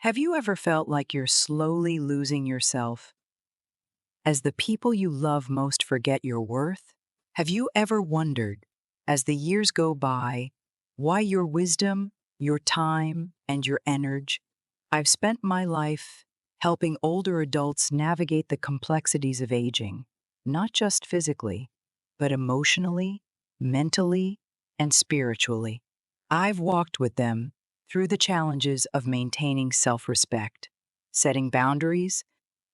Have you ever felt like you're slowly losing yourself as the people you love most forget your worth? Have you ever wondered, as the years go by, why your wisdom, your time, and your energy? I've spent my life helping older adults navigate the complexities of aging, not just physically, but emotionally, mentally, and spiritually. I've walked with them through the challenges of maintaining self respect, setting boundaries,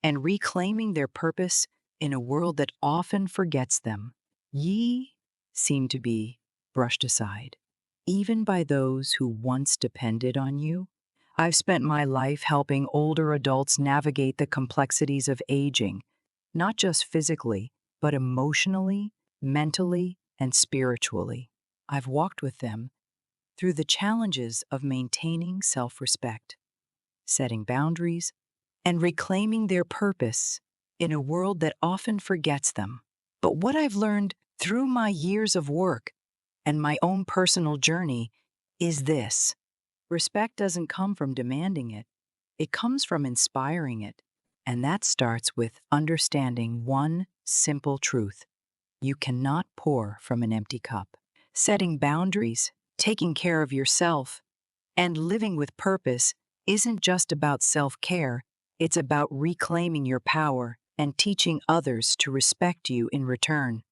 and reclaiming their purpose in a world that often forgets them. Ye seem to be brushed aside, even by those who once depended on you. I've spent my life helping older adults navigate the complexities of aging, not just physically, but emotionally, mentally, and spiritually. I've walked with them through the challenges of maintaining self respect, setting boundaries, and reclaiming their purpose in a world that often forgets them. But what I've learned through my years of work and my own personal journey is this: respect doesn't come from demanding it, it comes from inspiring it. And that starts with understanding one simple truth: you cannot pour from an empty cup. Setting boundaries, taking care of yourself, and living with purpose isn't just about self care, it's about reclaiming your power and teaching others to respect you in return.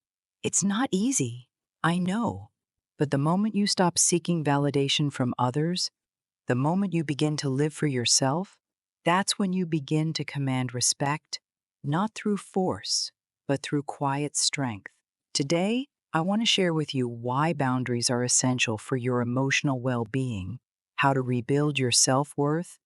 It's not easy, I know, but the moment you stop seeking validation from others, the moment you begin to live for yourself, that's when you begin to command respect, not through force, but through quiet strength. Today, I want to share with you why boundaries are essential for your emotional well being, how to rebuild your self worth,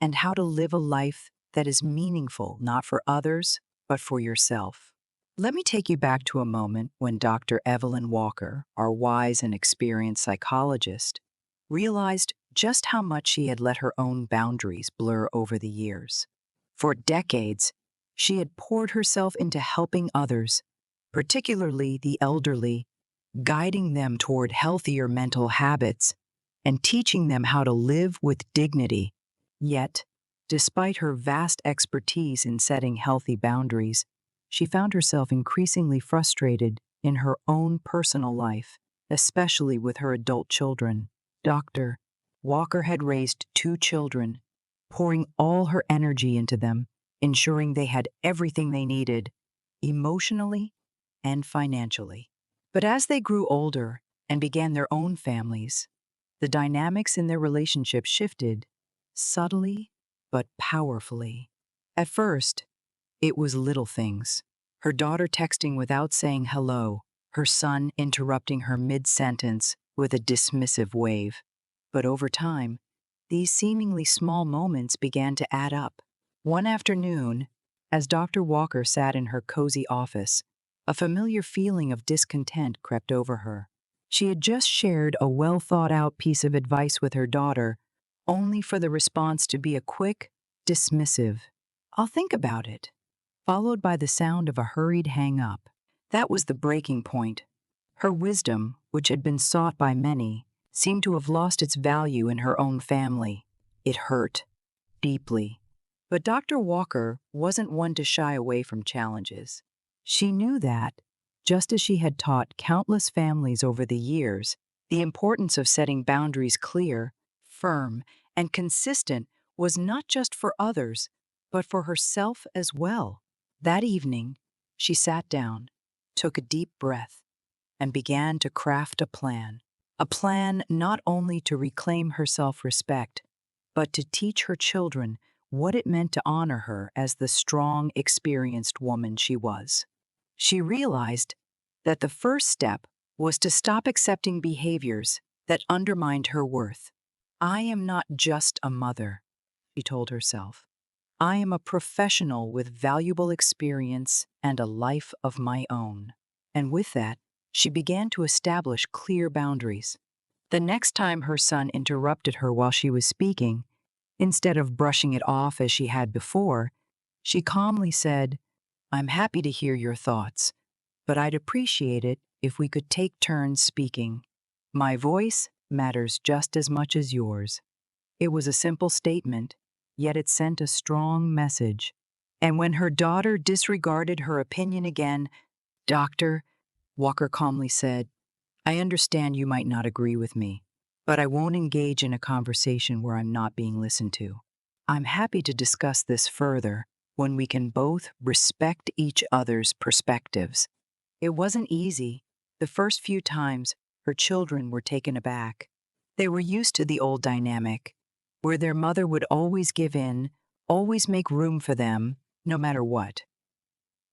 and how to live a life that is meaningful not for others, but for yourself. Let me take you back to a moment when Dr. Evelyn Walker, our wise and experienced psychologist, realized just how much she had let her own boundaries blur over the years. For decades, she had poured herself into helping others, particularly the elderly, guiding them toward healthier mental habits and teaching them how to live with dignity. Yet, despite her vast expertise in setting healthy boundaries, she found herself increasingly frustrated in her own personal life, especially with her adult children. Dr. Walker had raised two children, pouring all her energy into them, ensuring they had everything they needed, emotionally and financially. But as they grew older and began their own families, the dynamics in their relationship shifted, subtly but powerfully. At first, it was little things: her daughter texting without saying hello, her son interrupting her mid-sentence with a dismissive wave. But over time, these seemingly small moments began to add up. One afternoon, as Dr. Walker sat in her cozy office, a familiar feeling of discontent crept over her. She had just shared a well-thought-out piece of advice with her daughter, only for the response to be a quick, dismissive, "I'll think about it," followed by the sound of a hurried hang-up. That was the breaking point. Her wisdom, which had been sought by many, seemed to have lost its value in her own family. It hurt deeply. But Dr. Walker wasn't one to shy away from challenges. She knew that, just as she had taught countless families over the years, the importance of setting boundaries clear, firm, and consistent was not just for others, but for herself as well. That evening, she sat down, took a deep breath, and began to craft a plan not only to reclaim her self-respect, but to teach her children what it meant to honor her as the strong, experienced woman she was. She realized that the first step was to stop accepting behaviors that undermined her worth. "I am not just a mother," she told herself. "I am a professional with valuable experience and a life of my own." And with that, she began to establish clear boundaries. The next time her son interrupted her while she was speaking, instead of brushing it off as she had before, she calmly said, "I'm happy to hear your thoughts, but I'd appreciate it if we could take turns speaking. My voice matters just as much as yours." It was a simple statement, yet it sent a strong message. And when her daughter disregarded her opinion again, "Doctor," Walker calmly said, "I understand you might not agree with me, but I won't engage in a conversation where I'm not being listened to. I'm happy to discuss this further when we can both respect each other's perspectives." It wasn't easy. The first few times, her children were taken aback. They were used to the old dynamic, where their mother would always give in, always make room for them, no matter what.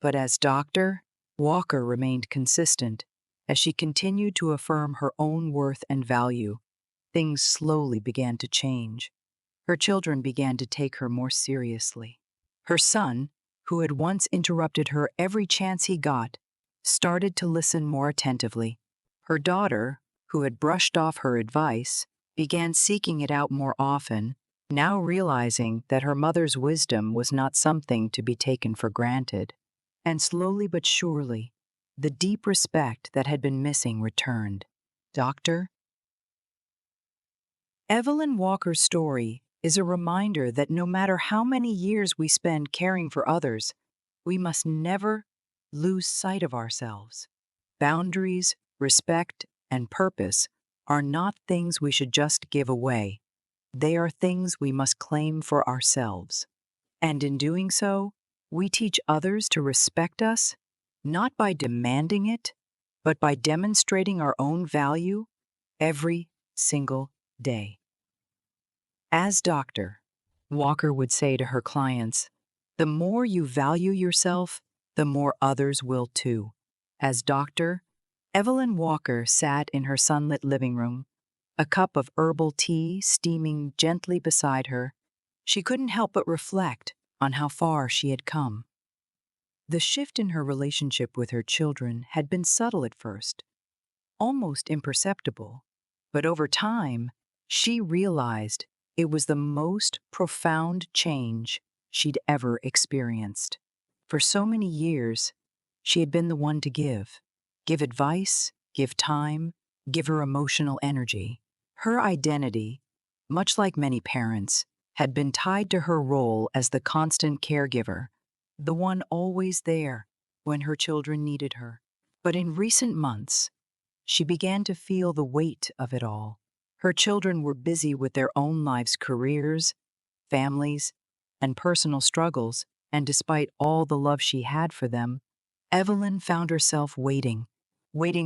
But as doctor, Walker remained consistent. As she continued to affirm her own worth and value, things slowly began to change. Her children began to take her more seriously. Her son, who had once interrupted her every chance he got, started to listen more attentively. Her daughter, who had brushed off her advice, began seeking it out more often, now realizing that her mother's wisdom was not something to be taken for granted. And slowly but surely, the deep respect that had been missing returned. Doctor? Evelyn Walker's story is a reminder that no matter how many years we spend caring for others, we must never lose sight of ourselves. Boundaries, respect, and purpose are not things we should just give away. They are things we must claim for ourselves. And in doing so, we teach others to respect us, not by demanding it, but by demonstrating our own value every single day. As doctor, Walker would say to her clients, "The more you value yourself, the more others will too." As doctor, Evelyn Walker sat in her sunlit living room, a cup of herbal tea steaming gently beside her. She couldn't help but reflect on how far she had come. The shift in her relationship with her children had been subtle at first, almost imperceptible, but over time, she realized it was the most profound change she'd ever experienced. For so many years, she had been the one to give advice, give time, give her emotional energy. Her identity, much like many parents, had been tied to her role as the constant caregiver, the one always there when her children needed her. But in recent months, she began to feel the weight of it all. Her children were busy with their own lives' careers, families, and personal struggles, and despite all the love she had for them, Evelyn found herself waiting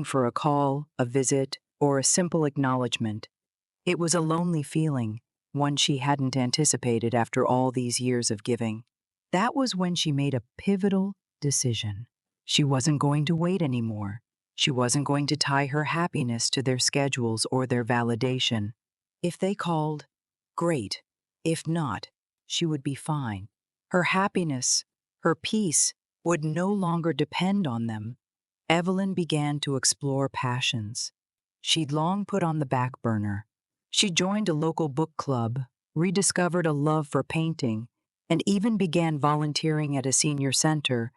for a call, a visit, or a simple acknowledgement. It was a lonely feeling, one she hadn't anticipated after all these years of giving. That was when she made a pivotal decision. She wasn't going to wait anymore. She wasn't going to tie her happiness to their schedules or their validation. If they called, great. If not, she would be fine. Her happiness, her peace, would no longer depend on them. Evelyn began to explore passions she'd long put on the back burner. She joined a local book club, rediscovered a love for painting, and even began volunteering at a senior center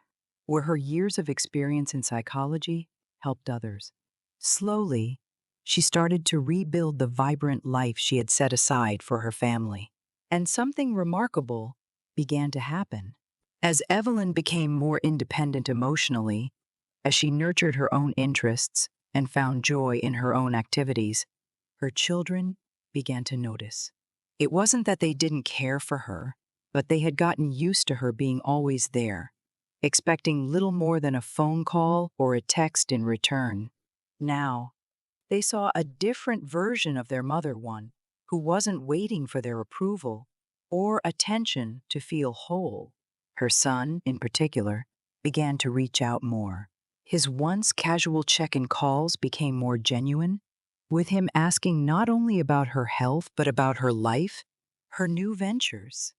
where her years of experience in psychology helped others. Slowly, she started to rebuild the vibrant life she had set aside for her family. And something remarkable began to happen. As Evelyn became more independent emotionally, as she nurtured her own interests and found joy in her own activities, her children began to notice. It wasn't that they didn't care for her, but they had gotten used to her being always there, expecting little more than a phone call or a text in return. Now, they saw a different version of their mother, one who wasn't waiting for their approval or attention to feel whole. Her son, in particular, began to reach out more. His once casual check-in calls became more genuine, with him asking not only about her health but about her life, her new ventures.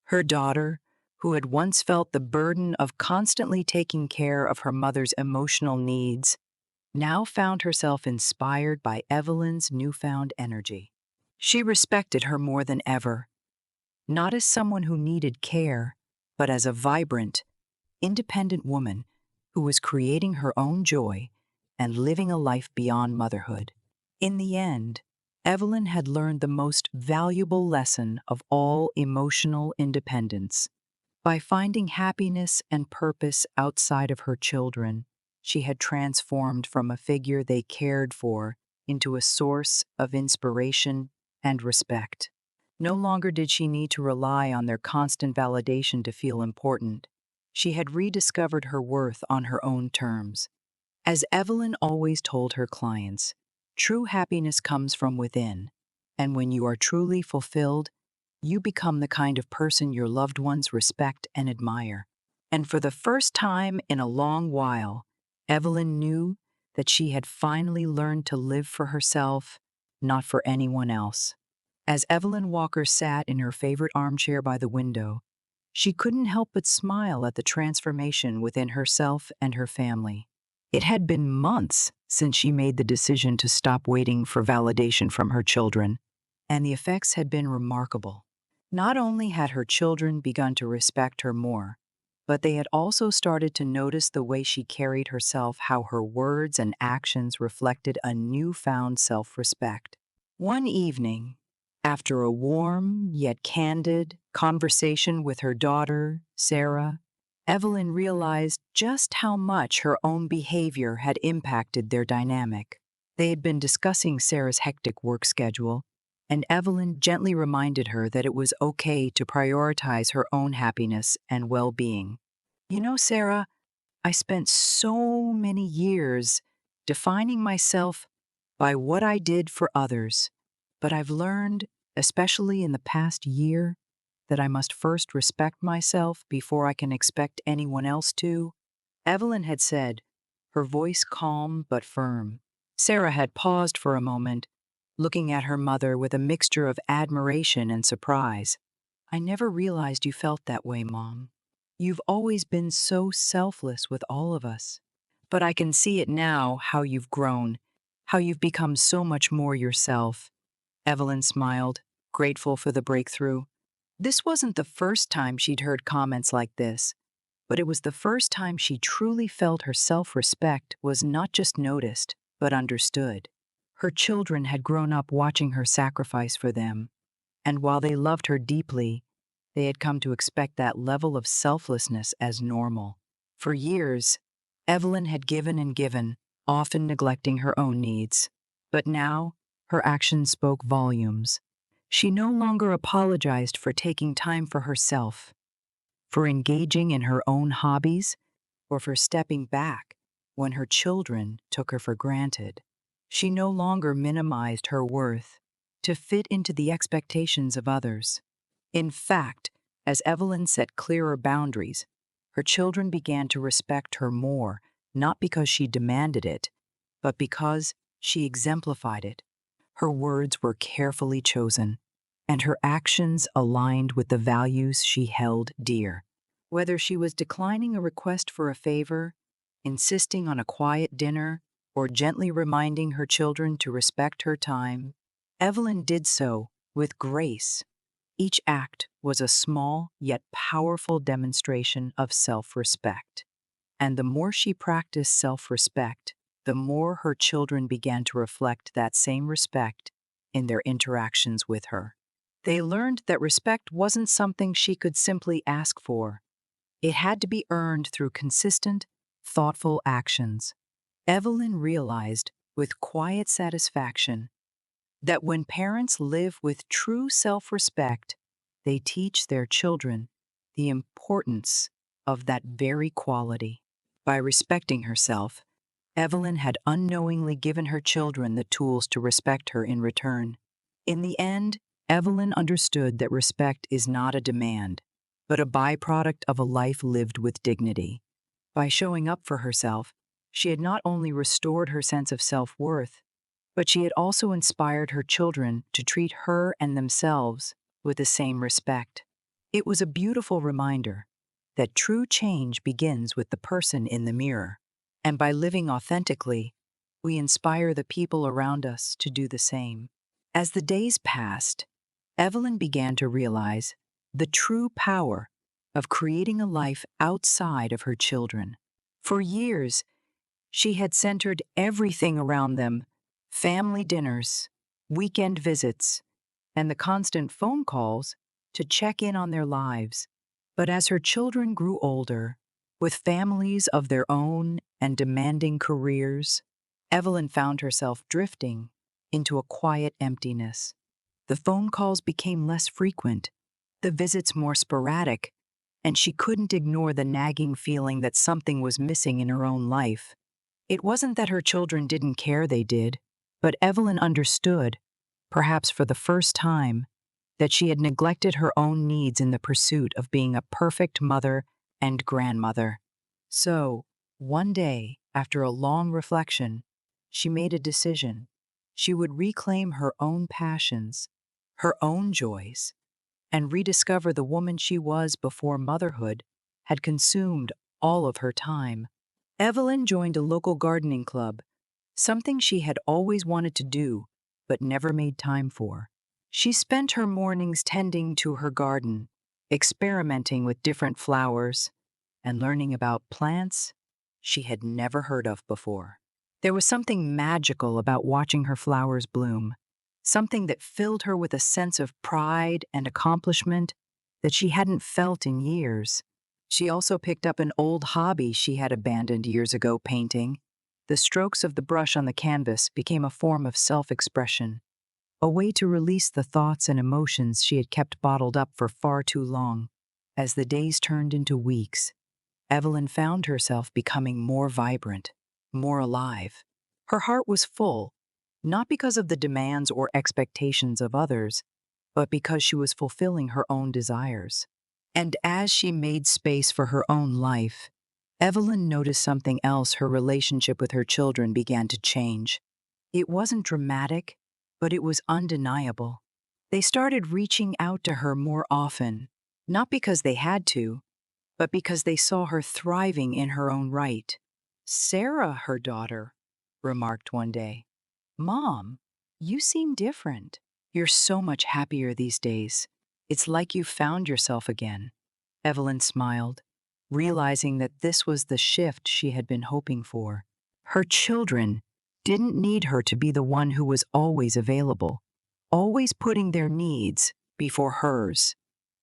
Her daughter, who had once felt the burden of constantly taking care of her mother's emotional needs, now found herself inspired by Evelyn's newfound energy. She respected her more than ever, not as someone who needed care, but as a vibrant, independent woman who was creating her own joy and living a life beyond motherhood. In the end, Evelyn had learned the most valuable lesson of all emotional independence. By finding happiness and purpose outside of her children, she had transformed from a figure they cared for into a source of inspiration and respect. No longer did she need to rely on their constant validation to feel important. She had rediscovered her worth on her own terms. As Evelyn always told her clients, true happiness comes from within, and when you are truly fulfilled, you become the kind of person your loved ones respect and admire. And for the first time in a long while, Evelyn knew that she had finally learned to live for herself, not for anyone else. As Evelyn Walker sat in her favorite armchair by the window, she couldn't help but smile at the transformation within herself and her family. It had been months since she made the decision to stop waiting for validation from her children, and the effects had been remarkable. Not only had her children begun to respect her more, but they had also started to notice the way she carried herself, how her words and actions reflected a newfound self-respect. One evening, after a warm yet candid conversation with her daughter, Sarah, Evelyn realized just how much her own behavior had impacted their dynamic. They had been discussing Sarah's hectic work schedule, and Evelyn gently reminded her that it was okay to prioritize her own happiness and well-being. You know, Sarah, I spent so many years defining myself by what I did for others, but I've learned, especially in the past year, that I must first respect myself before I can expect anyone else to, Evelyn had said, her voice calm but firm. Sarah had paused for a moment, looking at her mother with a mixture of admiration and surprise. I never realized you felt that way, Mom. You've always been so selfless with all of us. But I can see it now, how you've grown, how you've become so much more yourself. Evelyn smiled, grateful for the breakthrough. This wasn't the first time she'd heard comments like this, but it was the first time she truly felt her self-respect was not just noticed, but understood. Her children had grown up watching her sacrifice for them, and while they loved her deeply, they had come to expect that level of selflessness as normal. For years, Evelyn had given and given, often neglecting her own needs. But now, her actions spoke volumes. She no longer apologized for taking time for herself, for engaging in her own hobbies, or for stepping back when her children took her for granted. She no longer minimized her worth to fit into the expectations of others. In fact, as Evelyn set clearer boundaries, her children began to respect her more, not because she demanded it, but because she exemplified it. Her words were carefully chosen, and her actions aligned with the values she held dear. Whether she was declining a request for a favor, insisting on a quiet dinner, or gently reminding her children to respect her time, Evelyn did so with grace. Each act was a small yet powerful demonstration of self-respect. And the more she practiced self-respect, the more her children began to reflect that same respect in their interactions with her. They learned that respect wasn't something she could simply ask for. It had to be earned through consistent, thoughtful actions. Evelyn realized with quiet satisfaction that when parents live with true self-respect, they teach their children the importance of that very quality. By respecting herself, Evelyn had unknowingly given her children the tools to respect her in return. In the end, Evelyn understood that respect is not a demand, but a byproduct of a life lived with dignity. By showing up for herself, she had not only restored her sense of self-worth, but she had also inspired her children to treat her and themselves with the same respect. It was a beautiful reminder that true change begins with the person in the mirror, and by living authentically, we inspire the people around us to do the same. As the days passed, Evelyn began to realize the true power of creating a life outside of her children. For years, she had centered everything around them: family dinners, weekend visits, and the constant phone calls to check in on their lives. But as her children grew older, with families of their own and demanding careers, Evelyn found herself drifting into a quiet emptiness. The phone calls became less frequent, the visits more sporadic, and she couldn't ignore the nagging feeling that something was missing in her own life. It wasn't that her children didn't care, they did, but Evelyn understood, perhaps for the first time, that she had neglected her own needs in the pursuit of being a perfect mother and grandmother. So, one day, after a long reflection, she made a decision. She would reclaim her own passions, her own joys, and rediscover the woman she was before motherhood had consumed all of her time. Evelyn joined a local gardening club, something she had always wanted to do but never made time for. She spent her mornings tending to her garden, experimenting with different flowers, and learning about plants she had never heard of before. There was something magical about watching her flowers bloom, something that filled her with a sense of pride and accomplishment that she hadn't felt in years. She also picked up an old hobby she had abandoned years ago, painting. The strokes of the brush on the canvas became a form of self-expression, a way to release the thoughts and emotions she had kept bottled up for far too long. As the days turned into weeks, Evelyn found herself becoming more vibrant, more alive. Her heart was full, not because of the demands or expectations of others, but because she was fulfilling her own desires. And as she made space for her own life, Evelyn noticed something else. Her relationship with her children began to change. It wasn't dramatic, but it was undeniable. They started reaching out to her more often, not because they had to, but because they saw her thriving in her own right. Sarah, her daughter, remarked one day, "Mom, you seem different. You're so much happier these days. It's like you found yourself again." Evelyn smiled, realizing that this was the shift she had been hoping for. Her children didn't need her to be the one who was always available, always putting their needs before hers.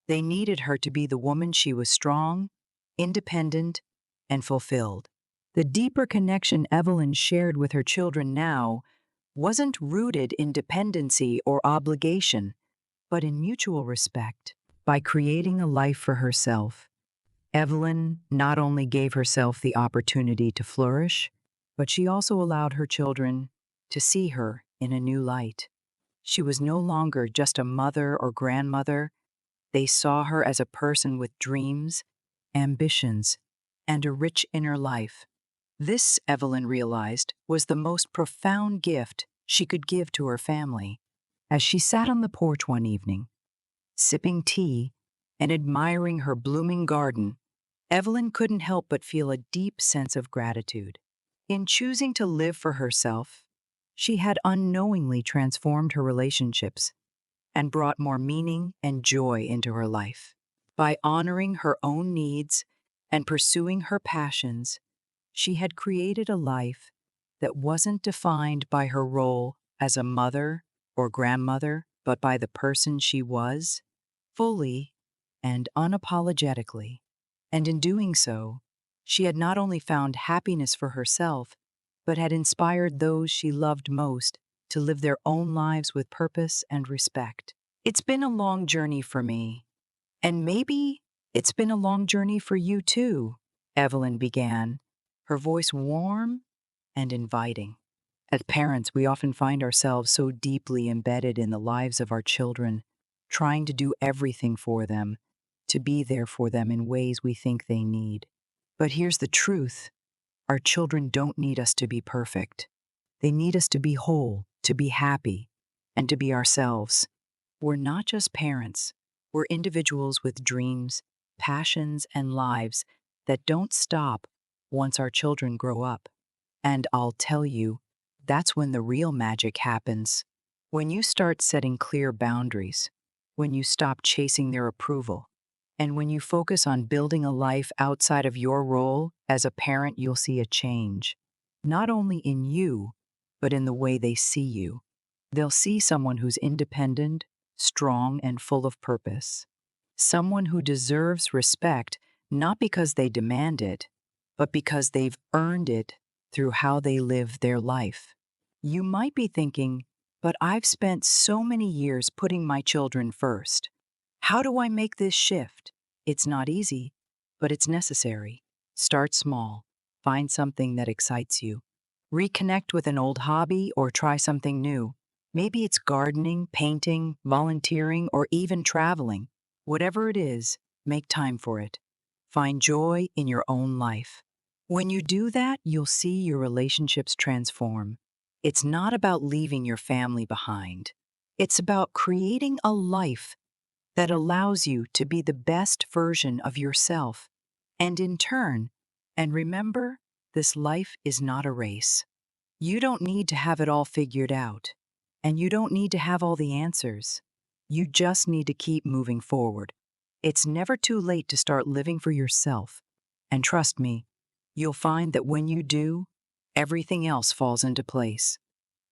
They needed her to be the woman she was: strong, independent, and fulfilled. The deeper connection Evelyn shared with her children now wasn't rooted in dependency or obligation, but in mutual respect. By creating a life for herself, Evelyn not only gave herself the opportunity to flourish, but she also allowed her children to see her in a new light. She was no longer just a mother or grandmother. They saw her as a person with dreams, ambitions, and a rich inner life. This, Evelyn realized, was the most profound gift she could give to her family. As she sat on the porch one evening, sipping tea and admiring her blooming garden, Evelyn couldn't help but feel a deep sense of gratitude. In choosing to live for herself, she had unknowingly transformed her relationships and brought more meaning and joy into her life. By honoring her own needs and pursuing her passions, she had created a life that wasn't defined by her role as a mother or grandmother, but by the person she was, fully and unapologetically. And in doing so, she had not only found happiness for herself, but had inspired those she loved most to live their own lives with purpose and respect. It's been a long journey for me, and maybe it's been a long journey for you too, Evelyn began, her voice warm and inviting. As parents, we often find ourselves so deeply embedded in the lives of our children, trying to do everything for them, to be there for them in ways we think they need. But here's the truth: our children don't need us to be perfect. They need us to be whole, to be happy, and to be ourselves. We're not just parents, we're individuals with dreams, passions, and lives that don't stop once our children grow up. And I'll tell you, that's when the real magic happens. When you start setting clear boundaries, when you stop chasing their approval, and when you focus on building a life outside of your role as a parent, you'll see a change, not only in you, but in the way they see you. They'll see someone who's independent, strong, and full of purpose. Someone who deserves respect not because they demand it, but because they've earned it through how they live their life. You might be thinking, but I've spent so many years putting my children first. How do I make this shift? It's not easy, but it's necessary. Start small. Find something that excites you. Reconnect with an old hobby or try something new. Maybe it's gardening, painting, volunteering, or even traveling. Whatever it is, make time for it. Find joy in your own life. When you do that, you'll see your relationships transform. It's not about leaving your family behind. It's about creating a life that allows you to be the best version of yourself. And in turn, and remember, this life is not a race. You don't need to have it all figured out, and you don't need to have all the answers. You just need to keep moving forward. It's never too late to start living for yourself. And trust me, you'll find that when you do, everything else falls into place.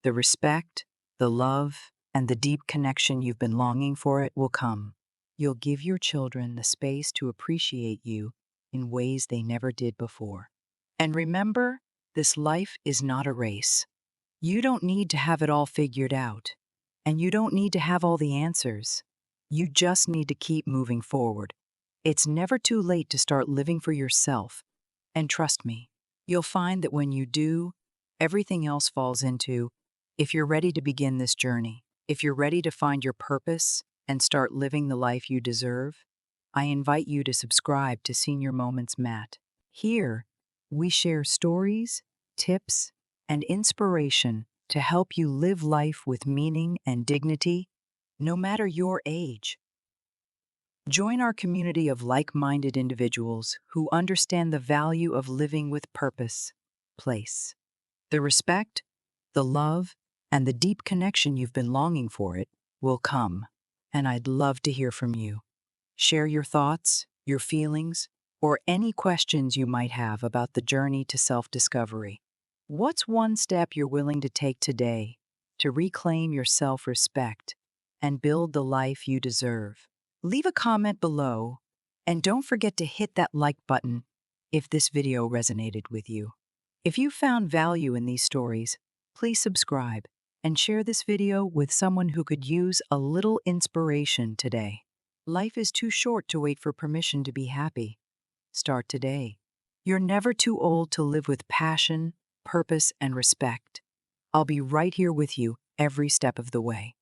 The respect, the love, and the deep connection you've been longing for it will come. You'll give your children the space to appreciate you in ways they never did before. And remember, this life is not a race. You don't need to have it all figured out, and you don't need to have all the answers. You just need to keep moving forward. It's never too late to start living for yourself. And trust me, you'll find that when you do, everything else falls into, if you're ready to begin this journey, if you're ready to find your purpose and start living the life you deserve, I invite you to subscribe to Senior Moments Matt. Here, we share stories, tips, and inspiration to help you live life with meaning and dignity, no matter your age. Join our community of like-minded individuals who understand the value of living with purpose, place. The respect, the love, and the deep connection you've been longing for it will come, and I'd love to hear from you. Share your thoughts, your feelings, or any questions you might have about the journey to self-discovery. What's one step you're willing to take today to reclaim your self-respect and build the life you deserve? Leave a comment below, and don't forget to hit that like button if this video resonated with you. If you found value in these stories, please subscribe and share this video with someone who could use a little inspiration today. Life is too short to wait for permission to be happy. Start today. You're never too old to live with passion, purpose, and respect. I'll be right here with you every step of the way.